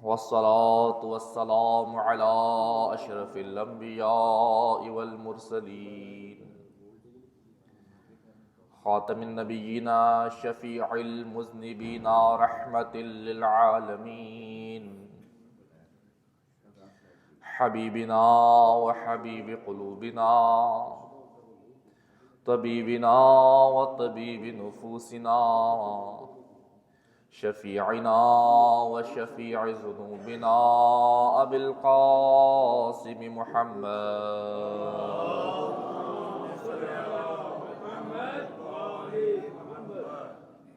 والصلاة والسلام على أشرف الأنبياء والمرسلين خاتم النبيين شفيع المذنبين رحمة للعالمين حبيبنا وحبيب قلوبنا طبيبنا وطبيب نفوسنا شفيعنا وشفيع ذنوبنا أبي القاسم محمد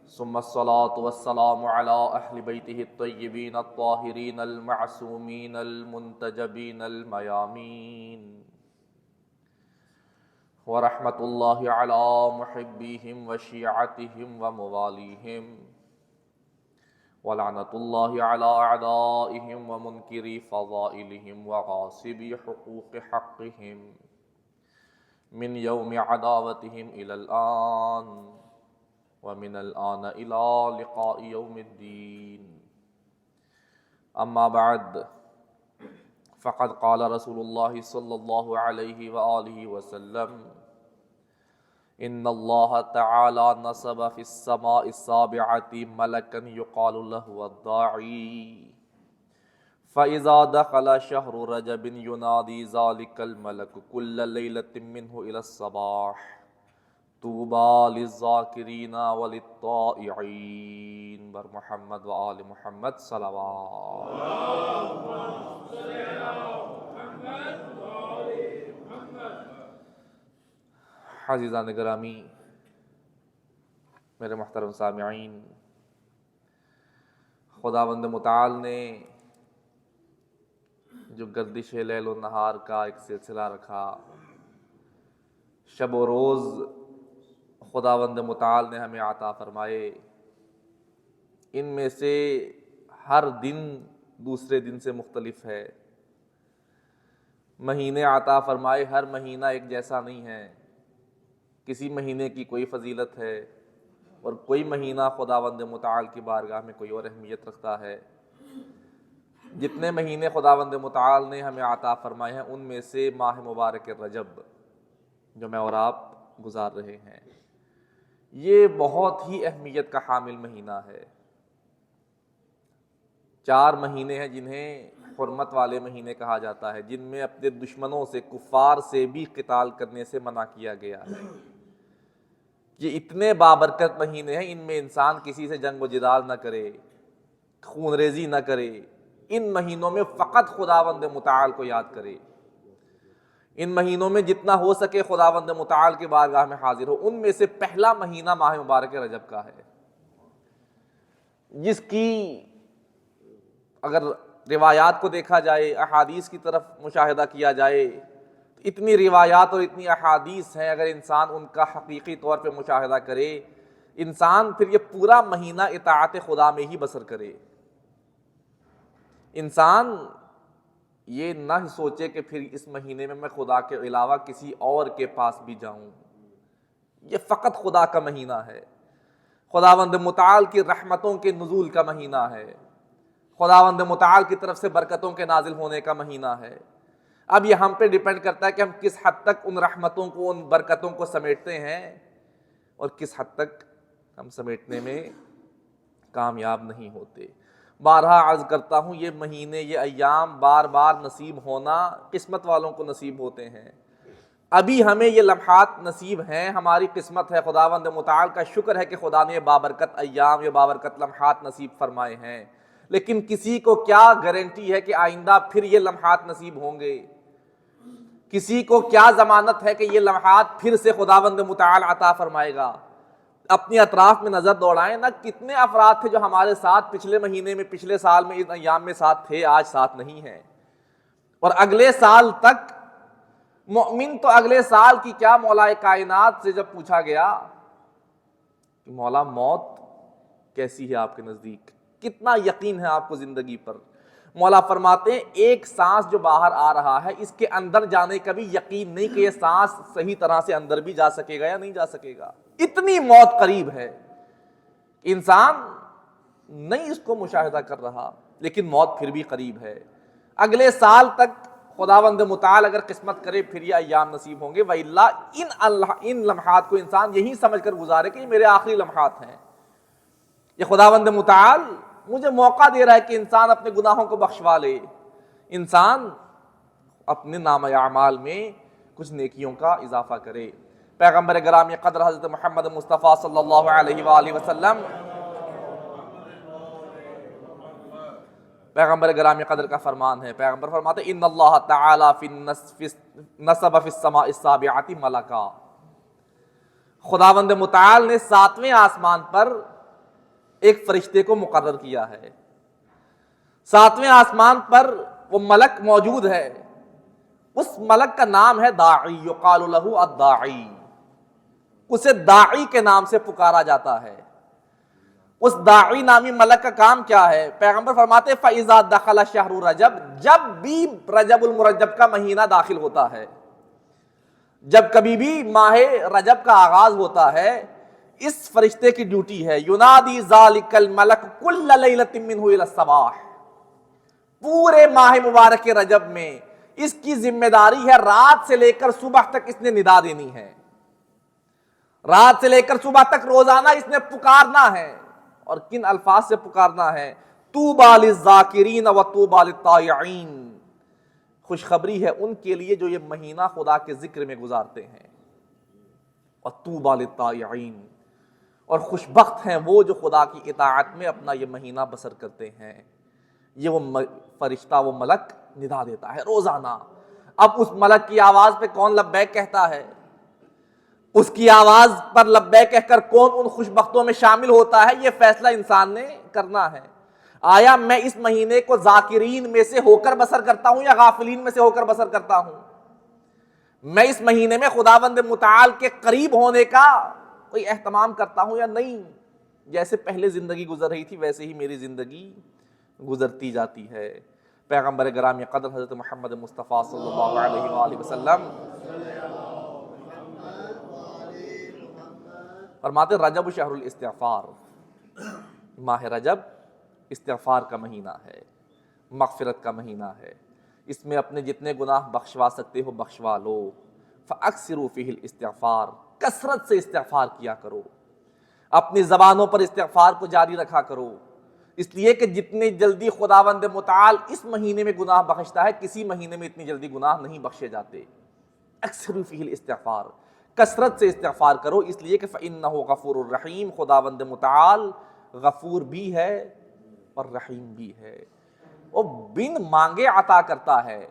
ثم الصلاة والسلام على أهل بيته الطيبين الطاهرين المعصومين المنتجبين الميامين ورحمة الله على محبيهم وشيعتهم ومواليهم ولعنة الله على أعدائهم ومنكري فضائلهم وغاصبي حقوق حقهم من يوم عداوتهم إلى الآن ومن الآن إلى لقاء يوم الدين. أما بعد فقد قال رسول الله صلى الله عليه وآله وسلم إن الله تعالى نصب في السماء السابعة ملكا يقال له الداعي فإذا دخل شهر رجب ينادي ذلك الملك كل ليلة منه إلى الصباح طوبى للذاكرين وللطائعين بر محمد وآل محمد صلوات. عزیزان گرامی، میرے محترم سامعین، خداوند متعال نے جو گردش لیل و نہار کا ایک سلسلہ رکھا، شب و روز خداوند متعال نے ہمیں عطا فرمائے، ان میں سے ہر دن دوسرے دن سے مختلف ہے. مہینے عطا فرمائے، ہر مہینہ ایک جیسا نہیں ہے. کسی مہینے کی کوئی فضیلت ہے اور کوئی مہینہ خداوند متعال کی بارگاہ میں کوئی اور اہمیت رکھتا ہے. جتنے مہینے خداوند متعال نے ہمیں عطا فرمائے ہیں، ان میں سے ماہ مبارک رجب جو میں اور آپ گزار رہے ہیں، یہ بہت ہی اہمیت کا حامل مہینہ ہے. 4 مہینے ہیں جنہیں حرمت والے مہینے کہا جاتا ہے، جن میں اپنے دشمنوں سے، کفار سے بھی قتال کرنے سے منع کیا گیا ہے. یہ اتنے بابرکت مہینے ہیں، ان میں انسان کسی سے جنگ و جدال نہ کرے، خون ریزی نہ کرے. ان مہینوں میں فقط خداوند متعال کو یاد کرے. ان مہینوں میں جتنا ہو سکے خداوند متعال کی بارگاہ میں حاضر ہو. ان میں سے پہلا مہینہ ماہ مبارک رجب کا ہے، جس کی اگر روایات کو دیکھا جائے، احادیث کی طرف مشاہدہ کیا جائے، تو اتنی روایات اور اتنی احادیث ہیں، اگر انسان ان کا حقیقی طور پہ مشاہدہ کرے، انسان پھر یہ پورا مہینہ اطاعت خدا میں ہی بسر کرے. انسان یہ نہ سوچے کہ پھر اس مہینے میں خدا کے علاوہ کسی اور کے پاس بھی جاؤں. یہ فقط خدا کا مہینہ ہے، خداوند متعال کی رحمتوں کے نزول کا مہینہ ہے، خداوند متعال کی طرف سے برکتوں کے نازل ہونے کا مہینہ ہے. اب یہ ہم پہ ڈیپینڈ کرتا ہے کہ ہم کس حد تک ان رحمتوں کو، ان برکتوں کو سمیٹتے ہیں اور کس حد تک ہم سمیٹنے میں کامیاب نہیں ہوتے. بارہا عرض کرتا ہوں، یہ مہینے، یہ ایام بار بار نصیب ہونا قسمت والوں کو نصیب ہوتے ہیں. ابھی ہمیں یہ لمحات نصیب ہیں، ہماری قسمت ہے. خداوند متعال کا شکر ہے کہ خدا نے یہ بابرکت ایام، یہ بابرکت لمحات نصیب فرمائے ہیں. لیکن کسی کو کیا گارنٹی ہے کہ آئندہ پھر یہ لمحات نصیب ہوں گے؟ کسی کو کیا ضمانت ہے کہ یہ لمحات پھر سے خداوند متعال عطا فرمائے گا؟ اپنی اطراف میں نظر دوڑائیں نا، کتنے افراد تھے جو ہمارے ساتھ پچھلے مہینے میں، پچھلے سال میں، ان ایام میں ساتھ تھے، آج ساتھ نہیں ہیں. اور اگلے سال تک مؤمن تو اگلے سال کی کیا، مولا کائنات سے جب پوچھا گیا کہ مولا موت کیسی ہے آپ کے نزدیک، کتنا یقین ہے آپ کو زندگی پر، مولا فرماتے ہیں ایک سانس جو باہر آ رہا ہے اس کے اندر جانے کا بھی یقین نہیں کہ یہ سانس صحیح طرح سے اندر بھی جا سکے گا یا نہیں جا سکے گا. اتنی موت قریب ہے، انسان نہیں اس کو مشاہدہ کر رہا. لیکن موت پھر بھی قریب ہے. اگلے سال تک خداوند متعال اگر قسمت کرے پھر یہ ایام نصیب ہوں گے، وَإِلَّا ان لمحات کو انسان یہی سمجھ کر گزارے کہ یہ میرے آخری لمحات ہیں. یہ خداوند متعال مجھے موقع دے رہا ہے کہ انسان اپنے گناہوں کو بخشوا لے، انسان اپنے نامہ اعمال میں کچھ نیکیوں کا اضافہ کرے. پیغمبر گرامی قدر حضرت محمد مصطفیٰ صلی اللہ علیہ وآلہ وسلم، پیغمبر گرامی قدر کا فرمان ہے، پیغمبر فرماتے ہیں ان اللہ تعالی نصب فی السماء السابعۃ ملکا. خداوند متعال نے 7ویں آسمان پر ایک فرشتے کو مقرر کیا ہے. 7ویں آسمان پر وہ ملک موجود ہے، اس ملک کا نام ہے داعی، یقال لہ الداعی. اسے داعی کے نام سے پکارا جاتا ہے. اس داعی نامی ملک کا کام کیا ہے؟ پیغمبر فرماتے فَإِذَا دَخَلَ شَهْرُ رجب، جب بھی رجب المرجب کا مہینہ داخل ہوتا ہے، جب کبھی بھی ماہ رجب کا آغاز ہوتا ہے، اس فرشتے کی ڈیوٹی ہے يُنَادِي ذَلِكَ الْمَلَكُ كُلَّ لَيْلَةٍ مِّنْهُ إِلَى الصَّبَاحِ. پورے ماہ مبارک رجب میں اس کی ذمہ داری ہے رات سے لے کر صبح تک اس نے ندا دینی ہے، رات سے لے کر صبح تک روزانہ اس نے پکارنا ہے. اور کن الفاظ سے پکارنا ہے؟ طوبیٰ للذاکرین وطوبیٰ للطائعین. خوشخبری ہے ان کے لیے جو یہ مہینہ خدا کے ذکر میں گزارتے ہیں، اور طوبیٰ للطائعین، اور خوش بخت ہیں وہ جو خدا کی اطاعت میں اپنا یہ مہینہ بسر کرتے ہیں. یہ وہ فرشتہ، وہ ملک ندا دیتا ہے روزانہ. اب اس ملک کی آواز پہ کون لبیک کہتا ہے؟ اس کی آواز پر لبیک کہہ کر کون ان خوش بختوں میں شامل ہوتا ہے؟ یہ فیصلہ انسان نے کرنا ہے. آیا میں اس مہینے کو ذاکرین میں سے ہو کر بسر کرتا ہوں یا غافلین میں سے ہو کر بسر کرتا ہوں؟ میں اس مہینے میں خداوند متعال کے قریب ہونے کا کوئی اہتمام کرتا ہوں یا نہیں؟ جیسے پہلے زندگی گزر رہی تھی ویسے ہی میری زندگی گزرتی جاتی ہے. پیغمبر گرامی قدر حضرت محمد مصطفیٰ صلی اللہ علیہ وآلہ وسلم فرماتے رجب شہر الاستغفار، ماہ رجب استغفار کا مہینہ ہے، مغفرت کا مہینہ ہے. اس میں اپنے جتنے گناہ بخشوا سکتے ہو بخشوا لو. فاکثروا فیہ الاستغفار، کثرت سے استغفار کیا کرو، اپنی زبانوں پر استغفار کو جاری رکھا کرو. اس لیے کہ جتنی جلدی خداوند متعال اس مہینے میں گناہ بخشتا ہے، کسی مہینے میں اتنی جلدی گناہ نہیں بخشے جاتے. اکثروا فیہ الاستغفار، کثرت سے استغفار کرو، اس لیے کہ فَإِنَّهُ غَفُورٌ الرحیم، خداوند متعال غفور بھی ہے اور رحیم بھی ہے. وہ بن مانگے عطا کرتا ہے.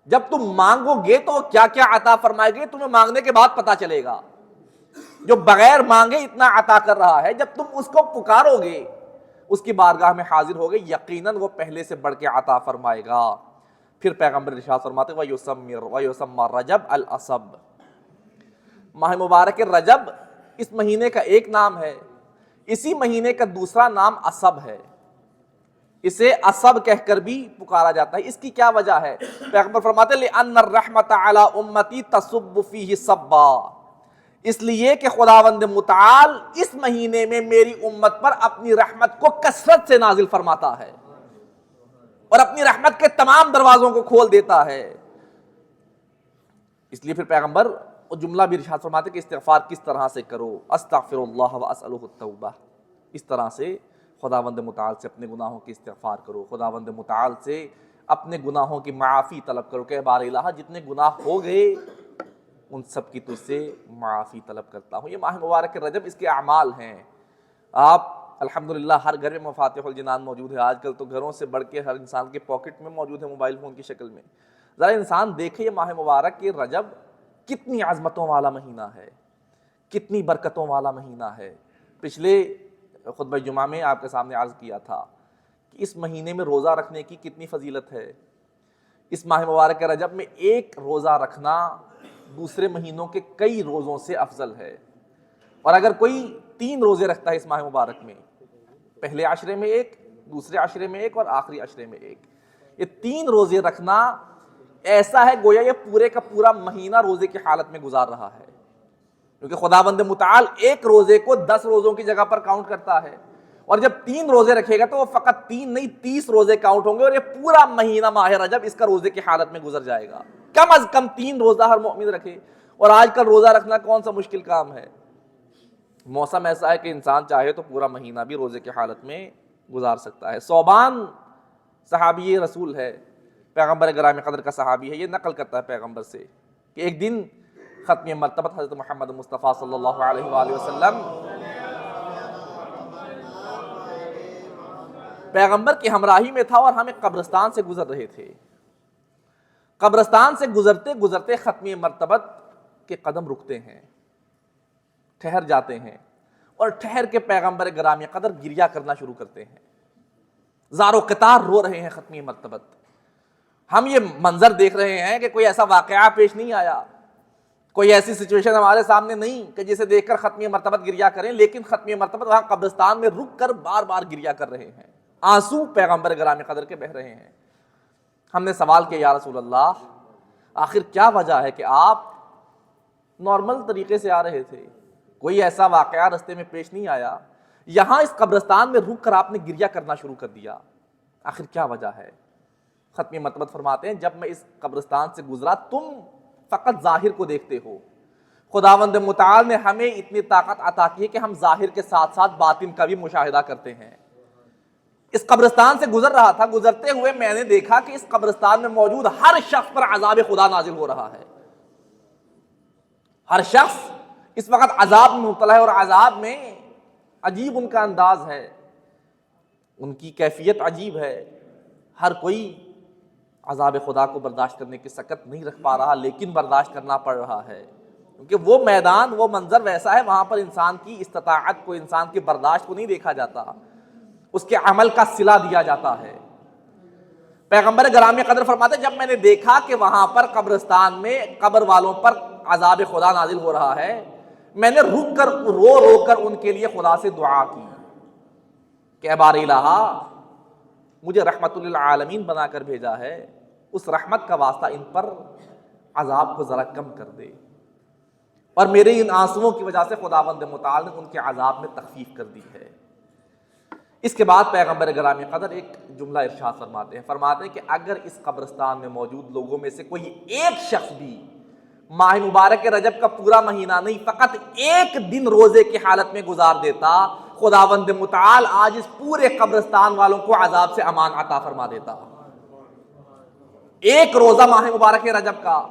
جب تم مانگو گے تو کیا کیا عطا فرمائے گے تمہیں مانگنے کے بعد پتا چلے گا. جو بغیر مانگے اتنا عطا کر رہا ہے، جب تم اس کو پکارو گے، اس کی بارگاہ میں حاضر ہوگے، یقیناً وہ پہلے سے بڑھ کے عطا فرمائے گا. پھر پیغمبر ارشاد فرماتے وَيُسَمَّى الرَّجَبَ الْأَصَبَ. ماہ مبارک رجب اس مہینے کا ایک نام ہے، اسی مہینے کا دوسرا نام اصب ہے. اسے اصب کہہ کر بھی پکارا جاتا ہے. اس کی کیا وجہ ہے؟ پیغمبر فرماتے لِأَنَّ الرَّحْمَةَ عَلَىٰ أُمَّتِي تَصُبُّ فِيهِ صَبًّا. اس لیے کہ خداوند متعال اس مہینے میں میری امت پر اپنی رحمت کو کثرت سے نازل فرماتا ہے اور اپنی رحمت کے تمام دروازوں کو کھول دیتا ہے. اس لیے پھر پیغمبر وہ جملہ بھی ارشاد فرماتے کہ استغفار کس طرح سے کرو، استغفر اللہ واسألہ التوبہ. اس طرح سے خداوند متعال سے اپنے گناہوں کی استغفار کرو، خداوند متعال سے اپنے گناہوں کی معافی طلب کرو کہ بار الہ جتنے گناہ ہو گئے ان سب کی تجھ سے معافی طلب کرتا ہوں. یہ ماہ مبارک رجب اس کے اعمال ہیں. آپ الحمدللہ ہر گھر میں مفاتیح الجنان موجود ہے. آج کل تو گھروں سے بڑھ کے ہر انسان کے پاکٹ میں موجود ہے موبائل فون کی شکل میں. ذرا انسان دیکھے یہ ماہ مبارک کے رجب کتنی عظمتوں والا مہینہ ہے، کتنی برکتوں والا مہینہ ہے. پچھلے خطبہ جمعہ میں آپ کے سامنے عرض کیا تھا کہ اس مہینے میں روزہ رکھنے کی کتنی فضیلت ہے. اس ماہ مبارک رجب میں ایک روزہ رکھنا دوسرے مہینوں کے کئی روزوں سے افضل ہے. اور اگر کوئی 3 روزے رکھتا ہے اس ماہ مبارک میں، پہلے عشرے میں ایک، دوسرے عشرے میں ایک اور آخری عشرے میں ایک، یہ 3 روزے رکھنا ایسا ہے گویا یہ پورے کا پورا مہینہ روزے کی حالت میں گزار رہا ہے. کیونکہ خداوند متعال ایک روزے کو 10 روزوں کی جگہ پر کاؤنٹ کرتا ہے اور جب 3 روزے رکھے گا تو وہ فقط 3 نہیں 30 روزے کاؤنٹ ہوں گے، اور یہ پورا مہینہ ماہ رجب اس کا روزے کی حالت میں گزر جائے گا۔ کم از کم 3 روزہ ہر مومن رکھے، اور آج کل روزہ رکھنا کون سا مشکل کام ہے۔ موسم ایسا ہے کہ انسان چاہے تو پورا مہینہ بھی روزے کی حالت میں گزار سکتا ہے۔ صوبان صحابی رسول ہے، پیغمبر گرامی قدر کا صحابی ہے، یہ نقل کرتا ہے پیغمبر سے کہ ایک دن ختم مرتبت حضرت محمد مصطفیٰ صلی اللہ علیہ وآلہ وسلم پیغمبر کی ہمراہی میں تھا، اور ہم ایک قبرستان سے گزر رہے تھے۔ قبرستان سے گزرتے گزرتے ختم مرتبت کے قدم رکتے ہیں، ٹھہر جاتے ہیں، اور ٹھہر کے پیغمبر گرامی قدر گریہ کرنا شروع کرتے ہیں، زار و قطار رو رہے ہیں ختم مرتبت۔ ہم یہ منظر دیکھ رہے ہیں کہ کوئی ایسا واقعہ پیش نہیں آیا، کوئی ایسی سچویشن ہمارے سامنے نہیں کہ جسے دیکھ کر ختم مرتبت گریہ کریں، لیکن ختم مرتبت وہاں قبرستان میں رک کر بار بار گریہ کر رہے ہیں، آنسو پیغمبر گرامی قدر کے بہہ رہے ہیں۔ ہم نے سوال کیا یا رسول اللہ، آخر کیا وجہ ہے کہ آپ نارمل طریقے سے آ رہے تھے، کوئی ایسا واقعہ رستے میں پیش نہیں آیا، یہاں اس قبرستان میں رک کر آپ نے گریہ کرنا شروع کر دیا، آخر کیا وجہ ہے؟ ختم مرتبت فرماتے ہیں جب میں اس قبرستان سے گزرا تم فقط ظاہر کو دیکھتے ہو، خداوند متعال نے ہمیں اتنی طاقت عطا کی ہے کہ ہم ظاہر کے ساتھ ساتھ باطن کا بھی مشاہدہ کرتے ہیں۔ اس قبرستان سے گزر رہا تھا، گزرتے ہوئے میں نے دیکھا کہ اس قبرستان میں موجود ہر شخص پر عذاب خدا نازل ہو رہا ہے، ہر شخص اس وقت عذاب میں مبتلا ہے، اور عذاب میں عجیب ان کا انداز ہے، ان کی کیفیت عجیب ہے، ہر کوئی عذاب خدا کو برداشت کرنے کی سکت نہیں رکھ پا رہا، لیکن برداشت کرنا پڑ رہا ہے، کیونکہ وہ میدان وہ منظر ویسا ہے، وہاں پر انسان کی استطاعت کو، انسان کی برداشت کو نہیں دیکھا جاتا، اس کے عمل کا صلہ دیا جاتا ہے۔ پیغمبر گرامی قدر فرماتے جب میں نے دیکھا کہ وہاں پر قبرستان میں قبر والوں پر عذاب خدا نازل ہو رہا ہے، میں نے رک کر رو رو کر ان کے لیے خدا سے دعا کی کہ اے باری الہ، مجھے رحمت للعالمین بنا کر بھیجا ہے، اس رحمت کا واسطہ ان پر عذاب کو ذرا کم کر دے، اور میرے ان آنسوؤں کی وجہ سے خداوند متعال نے ان کے عذاب میں تخفیف کر دی ہے۔ اس کے بعد پیغمبر گرامی قدر ایک جملہ ارشاد فرماتے ہیں کہ اگر اس قبرستان میں موجود لوگوں میں سے کوئی ایک شخص بھی ماہ مبارک رجب کا پورا مہینہ نہیں، فقط ایک دن روزے کی حالت میں گزار دیتا، خداوند متعال آج اس پورے قبرستان والوں کو عذاب سے امان عطا فرما دیتا۔ ایک روزہ ماہ مبارک رجب کا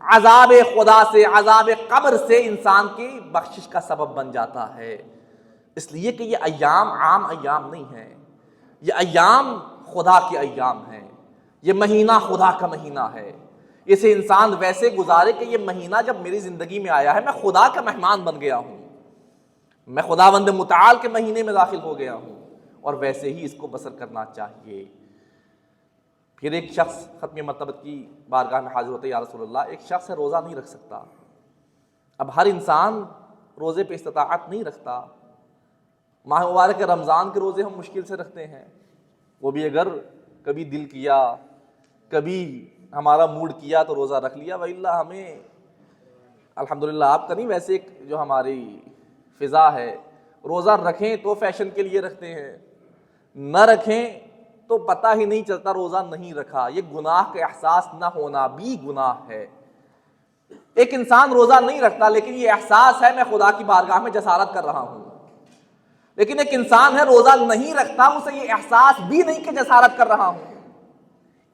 عذاب خدا سے، عذاب قبر سے انسان کی بخشش کا سبب بن جاتا ہے، اس لیے کہ یہ ایام عام ایام نہیں ہیں، یہ ایام خدا کے ایام ہیں، یہ مہینہ خدا کا مہینہ ہے، اسے انسان ویسے گزارے کہ یہ مہینہ جب میری زندگی میں آیا ہے میں خدا کا مہمان بن گیا ہوں، میں خداوند متعال کے مہینے میں داخل ہو گیا ہوں، اور ویسے ہی اس کو بسر کرنا چاہیے۔ پھر ایک شخص ختم مرتبت کی بارگاہ میں حاضر ہوتا ہے، یا رسول اللہ ایک شخص ہے روزہ نہیں رکھ سکتا، اب ہر انسان روزے پہ استطاعت نہیں رکھتا، ماہ مبارک رمضان کے روزے ہم مشکل سے رکھتے ہیں، وہ بھی اگر کبھی دل کیا، کبھی ہمارا موڈ کیا تو روزہ رکھ لیا، وإلا ہمیں الحمدللہ آپ کا نہیں، ویسے ایک جو ہماری فضا ہے، روزہ رکھیں تو فیشن کے لیے رکھتے ہیں، نہ رکھیں تو پتہ ہی نہیں چلتا روزہ نہیں رکھا، یہ گناہ کا احساس نہ ہونا بھی گناہ ہے۔ ایک انسان روزہ نہیں رکھتا لیکن یہ احساس ہے میں خدا کی بارگاہ میں جسارت کر رہا ہوں، لیکن ایک انسان ہے روزہ نہیں رکھتا، اسے یہ احساس بھی نہیں کہ جسارت کر رہا ہوں،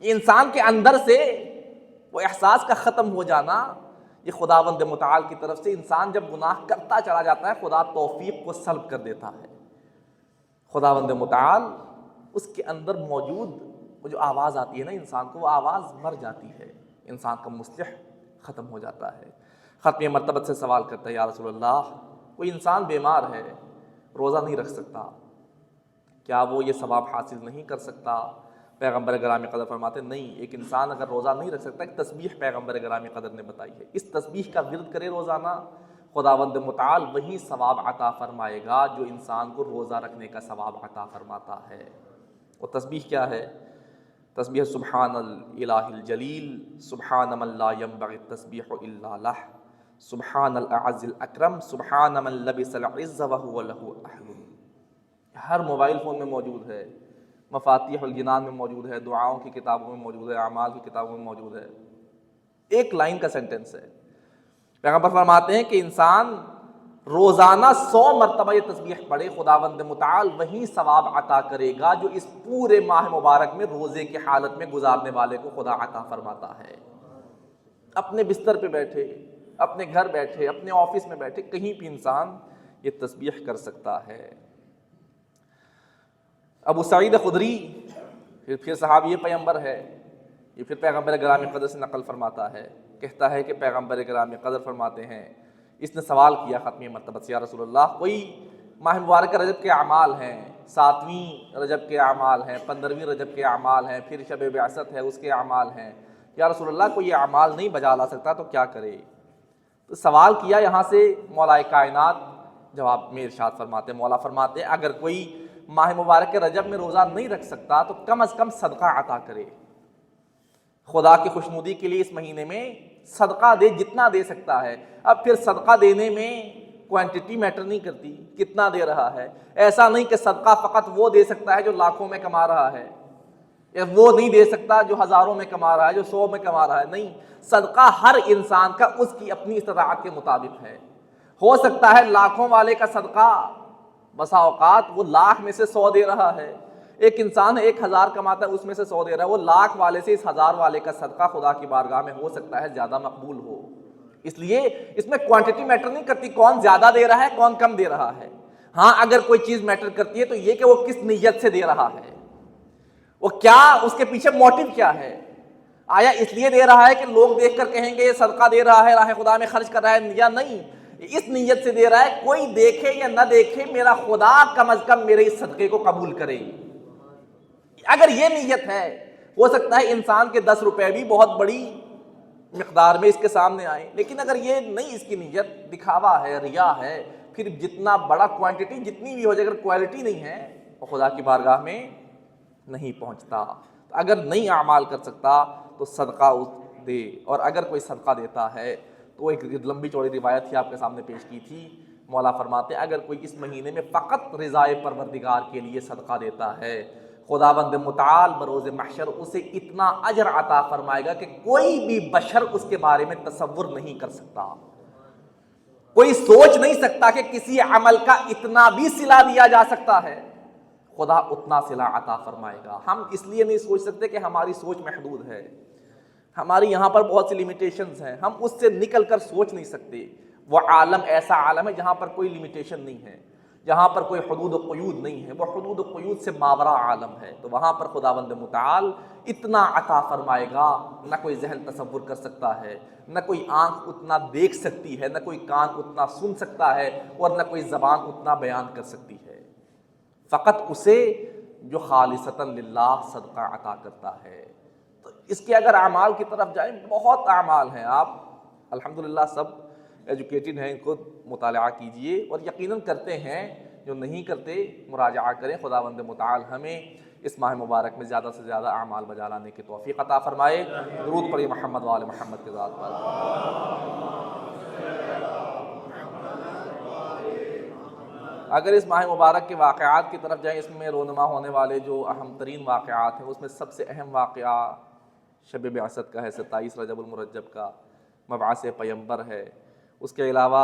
یہ انسان کے اندر سے وہ احساس کا ختم ہو جانا، یہ خداوند متعال کی طرف سے انسان جب گناہ کرتا چلا جاتا ہے خدا توفیق کو سلب کر دیتا ہے، خداوند متعال اس کے اندر موجود وہ جو آواز آتی ہے نا انسان کو، وہ آواز مر جاتی ہے، انسان کا مصلح ختم ہو جاتا ہے۔ ختم مرتبت سے سوال کرتا ہے یا رسول اللہ کوئی انسان بیمار ہے روزہ نہیں رکھ سکتا، کیا وہ یہ ثواب حاصل نہیں کر سکتا؟ پیغمبر گرامی قدر فرماتے نہیں، ایک انسان اگر روزہ نہیں رکھ سکتا، ایک تسبیح پیغمبر گرامی قدر نے بتائی ہے، اس تسبیح کا ورد کرے روزانہ، خداوند متعال وہی ثواب عطا فرمائے گا جو انسان کو روزہ رکھنے کا ثواب عطا فرماتا ہے۔ وہ تسبیح کیا ہے؟ تسبیح سبحان الالہ الجلیل، سبحان من لا ينبغي التسبیح الا لہ، سبحان الاعز الاکرم، سبحان من لبس العز وهو له اہل۔ ہر موبائل فون میں موجود ہے، مفاتیح الجنان میں موجود ہے، دعاؤں کی کتابوں میں موجود ہے، اعمال کی کتابوں میں موجود ہے۔ ایک لائن کا سینٹنس ہے۔ پیغمبر فرماتے ہیں کہ انسان روزانہ 100 مرتبہ یہ تسبیح پڑھے، خداوند متعال وہی ثواب عطا کرے گا جو اس پورے ماہ مبارک میں روزے کی حالت میں گزارنے والے کو خدا عطا فرماتا ہے۔ اپنے بستر پہ بیٹھے، اپنے گھر بیٹھے، اپنے آفس میں بیٹھے، کہیں بھی انسان یہ تسبیح کر سکتا ہے۔ ابو سعید خدری پھر صحابی پیغمبر ہے، یہ پھر پیغمبر گرامی قدر سے نقل فرماتا ہے، کہتا ہے کہ پیغمبر گرامی قدر فرماتے ہیں، اس نے سوال کیا ختمی مرتبہ سے، یا رسول اللہ کوئی ماہ مبارک رجب کے اعمال ہیں، 7ویں رجب کے اعمال ہیں، 15ویں رجب کے اعمال ہیں، پھر شب بعثت ہے اس کے اعمال ہیں، یا رسول اللہ کوئی یہ اعمال نہیں بجا لا سکتا تو کیا کرے؟ تو سوال کیا، یہاں سے مولا کائنات جواب میں ارشاد فرماتے ہیں، مولا فرماتے ہیں اگر کوئی ماہ مبارک کے رجب میں روزہ نہیں رکھ سکتا تو کم از کم صدقہ عطا کرے، خدا کی خوشنودی کے لیے اس مہینے میں صدقہ دے جتنا دے سکتا ہے۔ اب پھر صدقہ دینے میں کوانٹٹی میٹر نہیں کرتی، کتنا دے رہا ہے، ایسا نہیں کہ صدقہ فقط وہ دے سکتا ہے جو لاکھوں میں کما رہا ہے، یا وہ نہیں دے سکتا جو ہزاروں میں کما رہا ہے، جو 100 میں کما رہا ہے، نہیں، صدقہ ہر انسان کا اس کی اپنی استطاعت کے مطابق ہے۔ ہو سکتا ہے لاکھوں والے کا صدقہ بسا اوقات وہ لاکھ میں سے 100 دے رہا ہے، ایک انسان 1000 کماتا ہے اس میں سے 100 دے رہا ہے، وہ لاکھ والے سے اس 1000 والے کا صدقہ خدا کی بارگاہ میں ہو سکتا ہے زیادہ مقبول ہو۔ اس لیے اس میں کوانٹٹی میٹر نہیں کرتی، کون زیادہ دے رہا ہے کون کم دے رہا ہے۔ ہاں اگر کوئی چیز میٹر کرتی ہے تو یہ کہ وہ کس نیت سے دے رہا ہے، وہ کیا اس کے پیچھے موٹیو کیا ہے، آیا اس لیے دے رہا ہے کہ لوگ دیکھ کر کہیں گے یہ صدقہ دے رہا ہے، راہ خدا میں خرچ کر رہا ہے، یا نہیں اس نیت سے دے رہا ہے کوئی دیکھے یا نہ دیکھے میرا خدا کم از کم میرے اس صدقے کو قبول کرے۔ اگر یہ نیت ہے، ہو سکتا ہے انسان کے 10 روپے بھی بہت بڑی مقدار میں اس کے سامنے آئے، لیکن اگر یہ نہیں اس کی نیت، دکھاوا ہے، ریا ہے، پھر جتنا بڑا کوانٹٹی جتنی بھی ہو جائے اگر کوالٹی نہیں ہے وہ خدا کی بارگاہ میں نہیں پہنچتا۔ اگر نہیں اعمال کر سکتا تو صدقہ دے، اور اگر کوئی صدقہ دیتا ہے تو ایک لمبی چوڑی روایت تھی آپ کے سامنے پیش کی تھی، مولا فرماتے ہیں اگر کوئی اس مہینے میں فقط رضائے پروردگار کے لیے صدقہ دیتا ہے، خداوند متعال بروز محشر اسے اتنا اجر عطا فرمائے گا کہ کوئی بھی بشر اس کے بارے میں تصور نہیں کر سکتا، کوئی سوچ نہیں سکتا کہ کسی عمل کا اتنا بھی صلہ دیا جا سکتا ہے، خدا اتنا صلہ عطا فرمائے گا۔ ہم اس لیے نہیں سوچ سکتے کہ ہماری سوچ محدود ہے، ہماری یہاں پر بہت سی لیمیٹیشنز ہیں، ہم اس سے نکل کر سوچ نہیں سکتے۔ وہ عالم ایسا عالم ہے جہاں پر کوئی لیمیٹیشن نہیں ہے، جہاں پر کوئی حدود و قیود نہیں ہے، وہ حدود و قیود سے ماورا عالم ہے، تو وہاں پر خداوند متعال اتنا عطا فرمائے گا نہ کوئی ذہن تصور کر سکتا ہے، نہ کوئی آنکھ اتنا دیکھ سکتی ہے، نہ کوئی کان اتنا سن سکتا ہے، اور نہ کوئی زبان اتنا بیان کر سکتی ہے، فقط اسے جو خالصتاً للہ صدقہ عطا کرتا ہے۔ تو اس کے اگر اعمال کی طرف جائیں، بہت اعمال ہیں، آپ الحمدللہ سب ایجوکیٹڈ ہیں، خود مطالعہ کیجئے، اور یقیناً کرتے ہیں، جو نہیں کرتے مراجعہ کریں۔ خداوند متعال ہمیں اس ماہ مبارک میں زیادہ سے زیادہ اعمال بجا لانے کی توفیق عطا فرمائے۔ درود پڑھیے محمد و آل محمد کے ذات پر۔ اگر اس ماہ مبارک کے واقعات کی طرف جائیں، اس میں رونما ہونے والے جو اہم ترین واقعات ہیں، اس میں سب سے اہم واقعہ شب بعثت کا ہے، 27 رجب المرجب کا، مبعث پیمبر ہے۔ اس کے علاوہ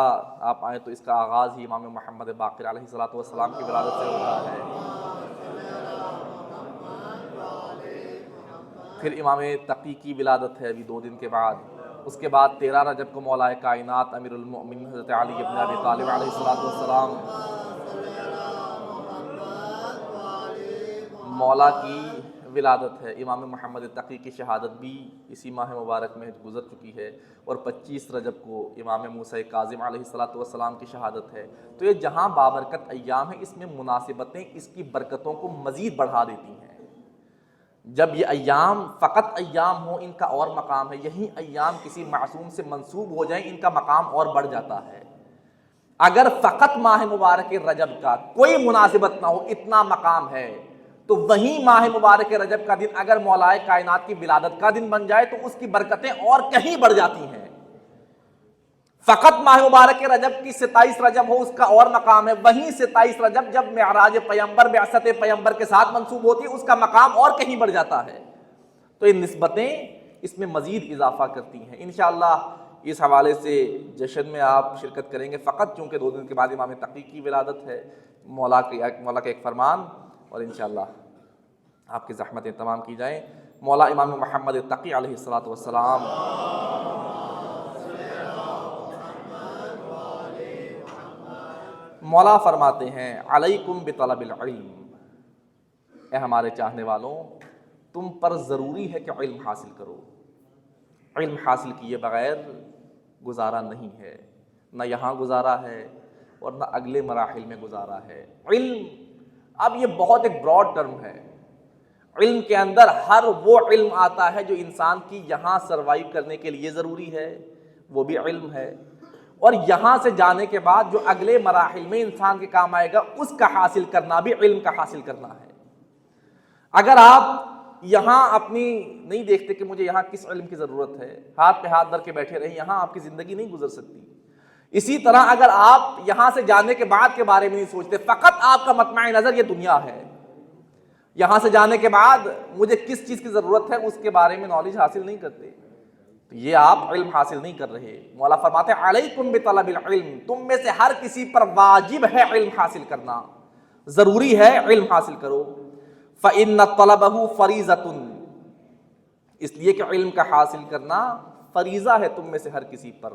آپ آئیں تو اس کا آغاز ہی امام محمد باقر علیہ السلام کی ولادت سے ہوتا ہے، پھر امام تقی کی ولادت ہے ابھی 2 دن کے بعد، اس کے بعد 13 رجب کو مولا کائنات امیر المؤمنین حضرت علی ابن ابی طالب علیہ السلام مولا کی ولادت ہے، امام محمد تقی کی شہادت بھی اسی ماہ مبارک میں گزر چکی ہے، اور 25 رجب کو امام موسیٰ کاظم علیہ السلام کی شہادت ہے۔ تو یہ جہاں بابرکت ایام ہیں، اس میں مناسبتیں اس کی برکتوں کو مزید بڑھا دیتی ہیں۔ جب یہ ایام فقط ایام ہوں، ان کا اور مقام ہے، یہی ایام کسی معصوم سے منسوب ہو جائیں، ان کا مقام اور بڑھ جاتا ہے۔ اگر فقط ماہ مبارک رجب کا کوئی مناسبت نہ ہو، اتنا مقام ہے، تو وہیں ماہ مبارک رجب کا دن اگر مولا کائنات کی ولادت کا دن بن جائے تو اس کی برکتیں اور کہیں بڑھ جاتی ہیں۔ فقط ماہ مبارک رجب کی 27 رجب ہو اس کا اور مقام ہے، وہیں 27 رجب جب معراج پیمبر بعثت پیمبر کے ساتھ منسوب ہوتی ہے اس کا مقام اور کہیں بڑھ جاتا ہے۔ تو یہ نسبتیں اس میں مزید اضافہ کرتی ہیں۔ انشاءاللہ اس حوالے سے جشن میں آپ شرکت کریں گے، فقط چونکہ 2 دن کے بعد امام تقی کی ولادت ہے، مولا کا ایک فرمان، اور انشاءاللہ آپ کی زحمتیں تمام کی جائیں۔ مولا امام محمد تقی علیہ الصلوۃ والسلام مولا فرماتے ہیں علیکم بطلب العلم، اے ہمارے چاہنے والوں تم پر ضروری ہے کہ علم حاصل کرو، علم حاصل کیے بغیر گزارا نہیں ہے، نہ یہاں گزارا ہے اور نہ اگلے مراحل میں گزارا ہے۔ علم اب یہ بہت ایک براڈ ٹرم ہے، علم کے اندر ہر وہ علم آتا ہے جو انسان کی یہاں سروائیو کرنے کے لیے ضروری ہے، وہ بھی علم ہے، اور یہاں سے جانے کے بعد جو اگلے مراحل میں انسان کے کام آئے گا اس کا حاصل کرنا بھی علم کا حاصل کرنا ہے۔ اگر آپ یہاں اپنی نہیں دیکھتے کہ مجھے یہاں کس علم کی ضرورت ہے، ہاتھ پہ ہاتھ دھر کے بیٹھے رہیں، یہاں آپ کی زندگی نہیں گزر سکتی۔ اسی طرح اگر آپ یہاں سے جانے کے بعد کے بارے میں نہیں سوچتے، فقط آپ کا مطمع نظر یہ دنیا ہے، یہاں سے جانے کے بعد مجھے کس چیز کی ضرورت ہے اس کے بارے میں نالج حاصل نہیں کرتے، تو یہ آپ علم حاصل نہیں کر رہے۔ مولا فرماتے ہیں علیکم بطلب العلم، تم میں سے ہر کسی پر واجب ہے علم حاصل کرنا، ضروری ہے علم حاصل کرو۔ فإن طلبہ فریضۃ، اس لیے کہ علم کا حاصل کرنا فریضہ ہے تم میں سے ہر کسی پر،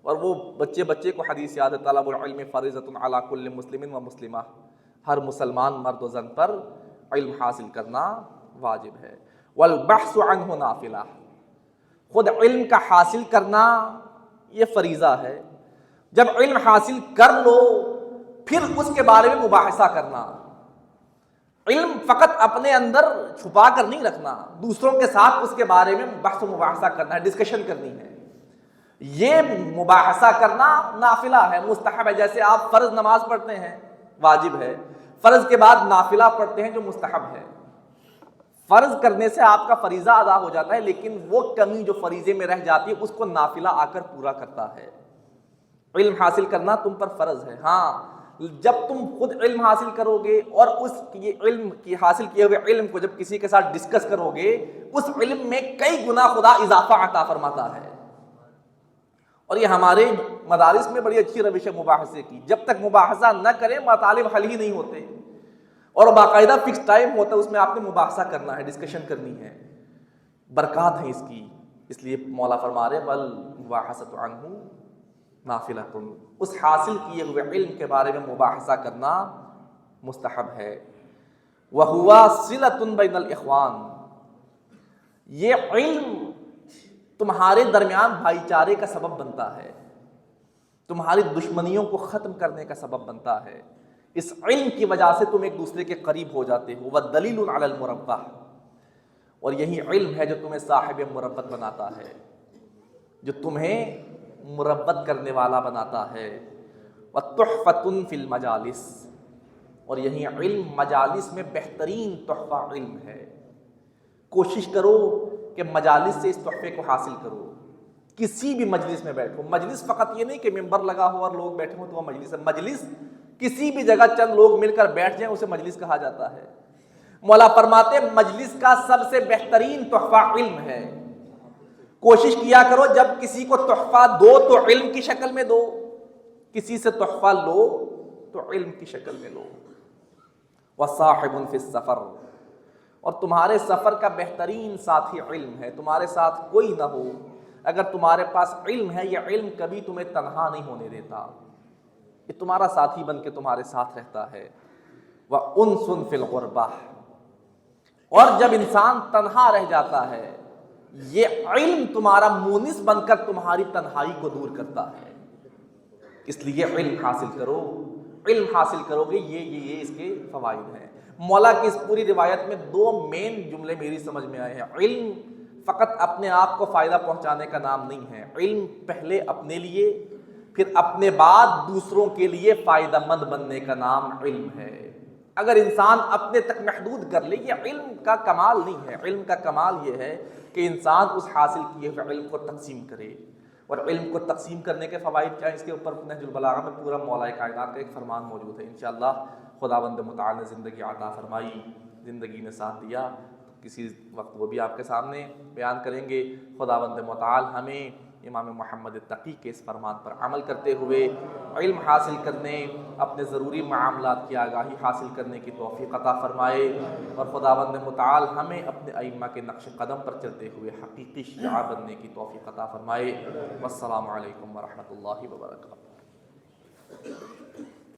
اور وہ بچے کو حدیث یاد ہے، طلب العلم فریضۃ علی کل مسلم و مسلمہ، ہر مسلمان مرد و زن پر علم حاصل کرنا واجب ہے۔ والبحث عنہ نافلہ، خود علم کا حاصل کرنا یہ فریضہ ہے، جب علم حاصل کر لو پھر اس کے بارے میں مباحثہ کرنا، علم فقط اپنے اندر چھپا کر نہیں رکھنا، دوسروں کے ساتھ اس کے بارے میں بحث و مباحثہ کرنا ہے، ڈسکشن کرنی ہے۔ یہ مباحثہ کرنا نافلہ ہے، مستحب ہے، جیسے آپ فرض نماز پڑھتے ہیں واجب ہے، فرض کے بعد نافلہ پڑھتے ہیں جو مستحب ہے۔ فرض کرنے سے آپ کا فریضہ ادا ہو جاتا ہے، لیکن وہ کمی جو فریضے میں رہ جاتی ہے اس کو نافلہ آ کر پورا کرتا ہے۔ علم حاصل کرنا تم پر فرض ہے، ہاں جب تم خود علم حاصل کرو گے اور اس علم کی حاصل کیے ہوئے علم کو جب کسی کے ساتھ ڈسکس کرو گے، اس علم میں کئی گنا خدا اضافہ عطا فرماتا ہے۔ اور یہ ہمارے مدارس میں بڑی اچھی روش ہے مباحثے کی، جب تک مباحثہ نہ کریں مطالب حل ہی نہیں ہوتے، اور باقاعدہ فکس ٹائم ہوتا ہے اس میں آپ نے مباحثہ کرنا ہے، ڈسکشن کرنی ہے، برکات ہے اس کی۔ اس لیے مولا فرما رہے بل مباحثۃ عنہ نافلہ، اس حاصل کیے ہوئے علم کے بارے میں مباحثہ کرنا مستحب ہے۔ وَهُوَ صِلَةٌ بَيْنَ الْإِخْوَانِ، یہ علم تمہارے درمیان بھائی چارے کا سبب بنتا ہے، تمہاری دشمنیوں کو ختم کرنے کا سبب بنتا ہے، اس علم کی وجہ سے تم ایک دوسرے کے قریب ہو جاتے ہو۔ وَالدَّلِيلُ عَلَى الْمُرَبَّةِ، اور یہی علم ہے جو تمہیں صاحب مربت بناتا ہے، جو تمہیں مربت کرنے والا بناتا ہے۔ وَتُحْفَةٌ فِي الْمَجَالِسِ، اور یہی علم مجالس میں بہترین تحفہ علم ہے۔ کوشش کرو کہ مجالس سے اس تحفے کو حاصل کرو، کسی بھی مجلس میں بیٹھو، مجلس فقط یہ نہیں کہ ممبر لگا ہو اور لوگ بیٹھے ہوں تو وہ مجلس ہے، مجلس کسی بھی جگہ چند لوگ مل کر بیٹھ جائیں اسے مجلس کہا جاتا ہے۔ مولا فرماتے مجلس کا سب سے بہترین تحفہ علم ہے، کوشش کیا کرو جب کسی کو تحفہ دو تو علم کی شکل میں دو، کسی سے تحفہ لو تو علم کی شکل میں لو۔ وَصَاحِبٌ فِي السَّفَرِ، اور تمہارے سفر کا بہترین ساتھی علم ہے، تمہارے ساتھ کوئی نہ ہو، اگر تمہارے پاس علم ہے یہ علم کبھی تمہیں تنہا نہیں ہونے دیتا، یہ تمہارا ساتھی بن کے تمہارے ساتھ رہتا ہے۔ وَأُنْسٌ فِي الْغُرْبَةِ، اور جب انسان تنہا رہ جاتا ہے یہ علم تمہارا مونس بن کر تمہاری تنہائی کو دور کرتا ہے۔ اس لیے علم حاصل کرو، علم حاصل کرو گے یہ اس کے فوائد ہیں۔ مولا کی اس پوری روایت میں 2 مین جملے میری سمجھ میں آئے ہیں۔ علم فقط اپنے آپ کو فائدہ پہنچانے کا نام نہیں ہے، علم پہلے اپنے لیے پھر اپنے بعد دوسروں کے لیے فائدہ مند بننے کا نام علم ہے۔ اگر انسان اپنے تک محدود کر لے یہ علم کا کمال نہیں ہے، علم کا کمال یہ ہے کہ انسان اس حاصل کیے ہوئے علم کو تقسیم کرے، اور علم کو تقسیم کرنے کے فوائد کیا ہیں، اس کے اوپر نہج البلاغہ میں پورا مولا کائنات کا ایک فرمان موجود ہے۔ انشاءاللہ خداوند متعال نے زندگی عطا فرمائی، زندگی نے ساتھ دیا، کسی وقت وہ بھی آپ کے سامنے بیان کریں گے۔ خداوند متعال ہمیں امام محمد تقی کے اس فرمان پر عمل کرتے ہوئے علم حاصل کرنے، اپنے ضروری معاملات کی آگاہی حاصل کرنے کی توفیق عطا فرمائے، اور خداوند متعال ہمیں اپنے ائمہ کے نقش قدم پر چلتے ہوئے حقیقی شیعہ بننے کی توفیق عطا فرمائے۔ والسلام علیکم ورحمۃ اللہ وبرکاتہ۔